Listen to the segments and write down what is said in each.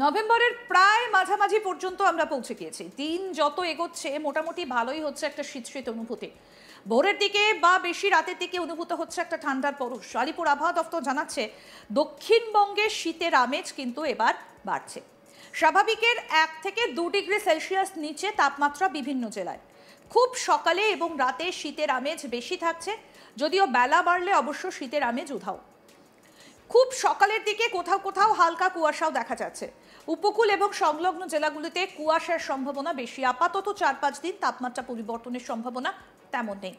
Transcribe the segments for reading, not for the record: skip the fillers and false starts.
নভেম্বরের প্রায় মাঝামাঝি পর্যন্ত আমরা পৌঁছে গিয়েছি। দিন যত এগোচ্ছে মোটামুটি ভালোই হচ্ছে একটা শীত শীত অনুভূতি। ভোরের দিকে বা বেশি রাতের দিকে অনুভূত হচ্ছে একটা ঠান্ডার পরশ। আলিপুর আবহাওয়া দফতর জানাচ্ছে দক্ষিণবঙ্গে শীতের আমেজ কিন্তু এবার বাড়ছে। স্বাভাবিকের 1 থেকে 2 ডিগ্রি সেলসিয়াস নিচে তাপমাত্রা বিভিন্ন জেলায়। খুব সকালে এবং রাতে শীতের আমেজ বেশি থাকছে, যদিও বেলা বাড়লে অবশ্য শীতের আমেজ উধাও। খুব সকালের দিকে কোথাও কোথাও হালকা কুয়াশাও দেখা যাচ্ছে। উপকূল এবং সংলগ্ন জেলাগুলিতে কুয়াশার সম্ভাবনা বেশি। আপাতত 4-5 দিন তাপমাত্রা পরিবর্তনের সম্ভাবনা তেমন নেই।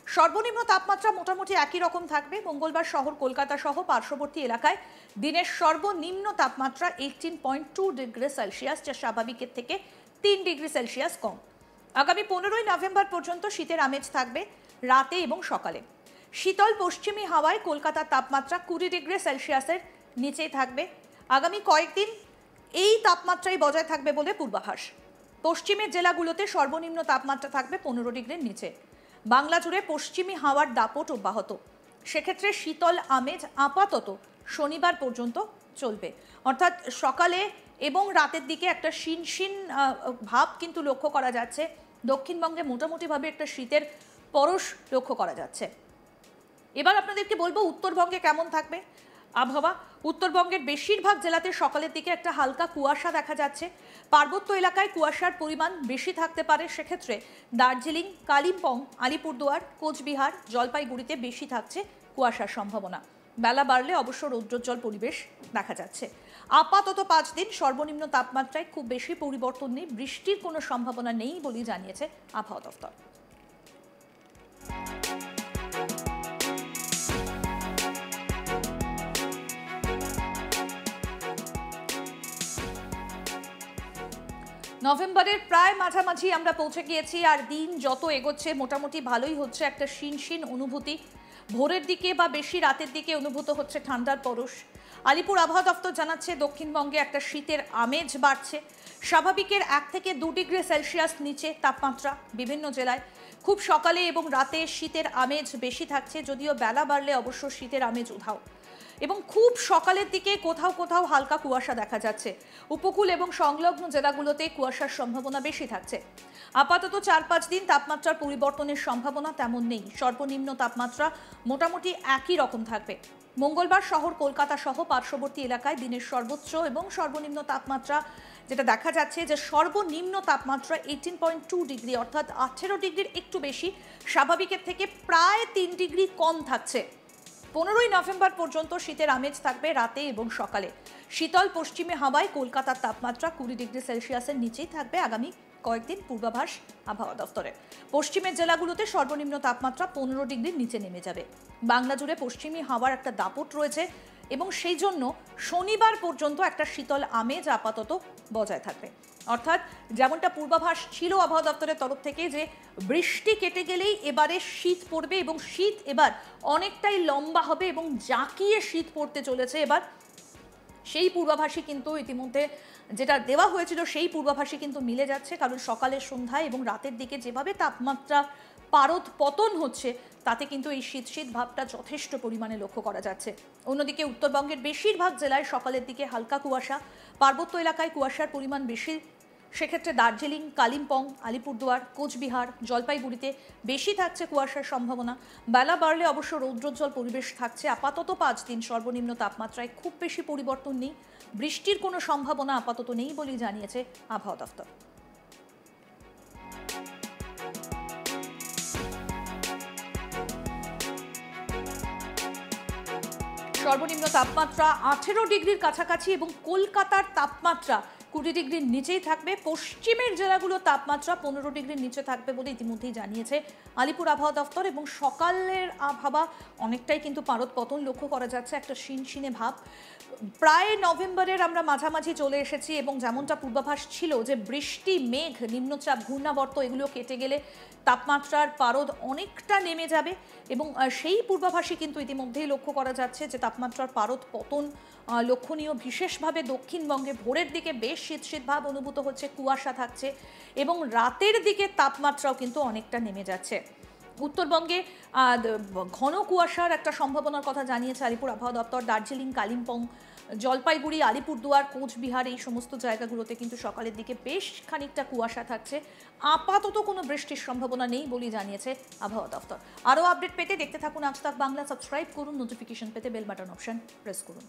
সর্বনিম্ন তাপমাত্রা মোটামুটি একই রকম থাকবে। মঙ্গলবার শহর কলকাতা সহ পার্শ্ববর্তী এলাকায় দিনের সর্বনিম্ন তাপমাত্রা 18.2 ডিগ্রি সেলসিয়াস, যা স্বাভাবিকের থেকে 3 ডিগ্রি সেলসিয়াস কম। আগামী 15ই নভেম্বর পর্যন্ত শীতের আমেজ থাকবে রাতে এবং সকালে। শীতল পশ্চিমী হাওয়ায় কলকাতার তাপমাত্রা 20 ডিগ্রি সেলসিয়াসের নিচেই থাকবে। আগামী কয়েকদিন এই তাপমাত্রাই বজায় থাকবে বলে পূর্বাভাস। পশ্চিমের জেলাগুলোতে সর্বনিম্ন তাপমাত্রা থাকবে 15 ডিগ্রির নিচে। বাংলা জুড়ে পশ্চিমী হাওয়ার দাপট অব্যাহত। সেক্ষেত্রে শীতল আমেজ আপাতত শনিবার পর্যন্ত চলবে। অর্থাৎ সকালে এবং রাতের দিকে একটা শিনশিন ভাব কিন্তু লক্ষ্য করা যাচ্ছে। দক্ষিণবঙ্গে মোটামুটিভাবে একটা শীতের পরশ লক্ষ্য করা যাচ্ছে। এবার আপনাদেরকে বলবো উত্তরবঙ্গে কেমন থাকবে আবহাওয়া। উত্তরবঙ্গের বেশিরভাগ জেলাতে সকালের দিকে একটা হালকা কুয়াশা দেখা যাচ্ছে। পার্বত্য এলাকায় কুয়াশার পরিমাণ বেশি থাকতে পারে। সেক্ষেত্রে দার্জিলিং, কালিম্পং, আলিপুরদুয়ার, কোচবিহার, জলপাইগুড়িতে বেশি থাকছে কুয়াশার সম্ভাবনা। বেলা বাড়লে অবশ্য রৌদ্রোজ্জ্বল পরিবেশ দেখা যাচ্ছে। আপাতত 5 দিন সর্বনিম্ন তাপমাত্রায় খুব বেশি পরিবর্তন নেই। বৃষ্টির কোনো সম্ভাবনা নেই বলেই জানিয়েছে আবহাওয়া দফতর। নভেম্বরের প্রায় মাঝামাঝি আমরা পৌঁছে গিয়েছি, আর দিন যত এগোচ্ছে মোটামুটি ভালোই হচ্ছে একটা শিনশিন অনুভূতি। ভোরের দিকে বা বেশি রাতের দিকে অনুভূত হচ্ছে ঠান্ডার পরশ। আলিপুর আবহাওয়া দফতর জানাচ্ছে দক্ষিণবঙ্গে একটা শীতের আমেজ বাড়ছে। স্বাভাবিকের 1 থেকে 2 ডিগ্রি সেলসিয়াস নিচে তাপমাত্রা বিভিন্ন জেলায়। খুব সকালে এবং রাতে শীতের আমেজ বেশি থাকছে, যদিও বেলা বাড়লে অবশ্য শীতের আমেজ উধাও। এবং খুব সকালের দিকে কোথাও কোথাও হালকা কুয়াশা দেখা যাচ্ছে। উপকূল এবং সংলগ্ন জেলাগুলোতে কুয়াশার সম্ভাবনা বেশি থাকছে। আপাতত 4-5 দিন তাপমাত্রার পরিবর্তনের সম্ভাবনা তেমন নেই। সর্বনিম্ন তাপমাত্রা মোটামুটি একই রকম থাকবে। মঙ্গলবার শহর কলকাতা সহ পার্শ্ববর্তী এলাকায় দিনের সর্বোচ্চ এবং সর্বনিম্ন তাপমাত্রা যেটা দেখা যাচ্ছে যে সর্বনিম্ন তাপমাত্রা 18.2 ডিগ্রি, অর্থাৎ 18 ডিগ্রির একটু বেশি, স্বাভাবিকের থেকে প্রায় 3 ডিগ্রি কম থাকছে। 15ই নভেম্বর পর্যন্ত শীতের আমেজ থাকবে রাতে এবং সকালে। শীতল পশ্চিমে হাওয়ায় কলকাতার তাপমাত্রা 20 ডিগ্রি সেলসিয়াসের নিচেই থাকবে আগামী কয়েকদিন, পূর্বাভাস আবহাওয়া দফতরের। পশ্চিমের জেলাগুলোতে সর্বনিম্ন তাপমাত্রা 15 ডিগ্রির নিচে নেমে যাবে। বাংলা জুড়ে পশ্চিমী হাওয়ার একটা দাপট রয়েছে এবং সেই জন্য শনিবার পর্যন্ত একটা শীতল আমেজ আপাতত বজায় থাকবে। অর্থাৎ যেমনটা পূর্বাভাস ছিল আবহাওয়া দপ্তরের তরফ থেকে যে বৃষ্টি কেটে গেলেই এবারে শীত পড়বে এবং শীত এবার অনেকটাই লম্বা হবে এবং জাঁকিয়ে শীত পড়তে চলেছে এবার, সেই পূর্বাভাসই কিন্তু ইতিমধ্যে যেটা দেওয়া হয়েছিল সেই পূর্বাভাসই কিন্তু মিলে যাচ্ছে। কারণ সকালের, সন্ধ্যায় এবং রাতের দিকে যেভাবে তাপমাত্রা পারদ পতন হচ্ছে তাতে কিন্তু এই শীত শীত ভাবটা যথেষ্ট পরিমাণে লক্ষ্য করা যাচ্ছে। অন্যদিকে উত্তরবঙ্গের বেশিরভাগ জেলায় সকালের দিকে হালকা কুয়াশা, পার্বত্য এলাকায় কুয়াশার পরিমাণ বেশি। সেক্ষেত্রে দার্জিলিং, কালিম্পং, আলিপুরদুয়ার, কোচবিহার, জলপাইগুড়িতে বেশি থাকছে কুয়াশার সম্ভাবনা। বেলা বাড়লে অবশ্য রৌদ্রোজ্জ্বল পরিবেশ থাকছে। আপাতত 5 দিন সর্বনিম্ন তাপমাত্রায় খুব বেশি পরিবর্তন নেই। বৃষ্টির কোনো সম্ভাবনা আপাতত নেই বলেই জানিয়েছে আবহাওয়া দফতর। সর্বনিম্ন তাপমাত্রা 18 ডিগ্রির কাছাকাছি এবং কলকাতার তাপমাত্রা 20 ডিগ্রির নিচেই থাকবে। পশ্চিমের জেলাগুলোর তাপমাত্রা 15 ডিগ্রির নিচে থাকবে বলে ইতিমধ্যেই জানিয়েছে আলিপুর আবহাওয়া দফতর। এবং সকালের আবহাওয়া অনেকটাই কিন্তু পারদ পতন লক্ষ্য করা যাচ্ছে, একটা শিনশিনে ভাব। প্রায় নভেম্বরের আমরা মাঝামাঝি চলে এসেছি এবং যেমনটা পূর্বাভাস ছিল যে বৃষ্টি, মেঘ, নিম্নচাপ, ঘূর্ণাবর্ত এগুলো কেটে গেলে তাপমাত্রার পারদ অনেকটা নেমে যাবে এবং সেই পূর্বাভাসই কিন্তু ইতিমধ্যেই লক্ষ্য করা যাচ্ছে যে তাপমাত্রার পারদ পতন লক্ষণীয়। বিশেষভাবে দক্ষিণবঙ্গে ভোরের দিকে বেশ শীত শীত ভাব অনুভূত হচ্ছে, কুয়াশা থাকছে এবং রাতের দিকে তাপমাত্রাও কিন্তু অনেকটা নেমে যাচ্ছে। উত্তরবঙ্গে ঘন কুয়াশার একটা সম্ভাবনার কথা জানিয়েছে আলিপুর আবহাওয়া দপ্তর। দার্জিলিং, কালিম্পং, জলপাইগুড়ি, আলিপুরদুয়ার, কোচবিহার এই সমস্ত জায়গাগুলোতে কিন্তু সকালের দিকে বেশ খানিকটা কুয়াশা থাকছে। আপাতত কোনো বৃষ্টির সম্ভাবনা নেই বলেই জানিয়েছে আবহাওয়া দফতর। আরও আপডেট পেতে দেখতে থাকুন আজ তাক বাংলা, সাবস্ক্রাইব করুন, নোটিফিকেশন পেতে বেল বাটন অপশন প্রেস করুন।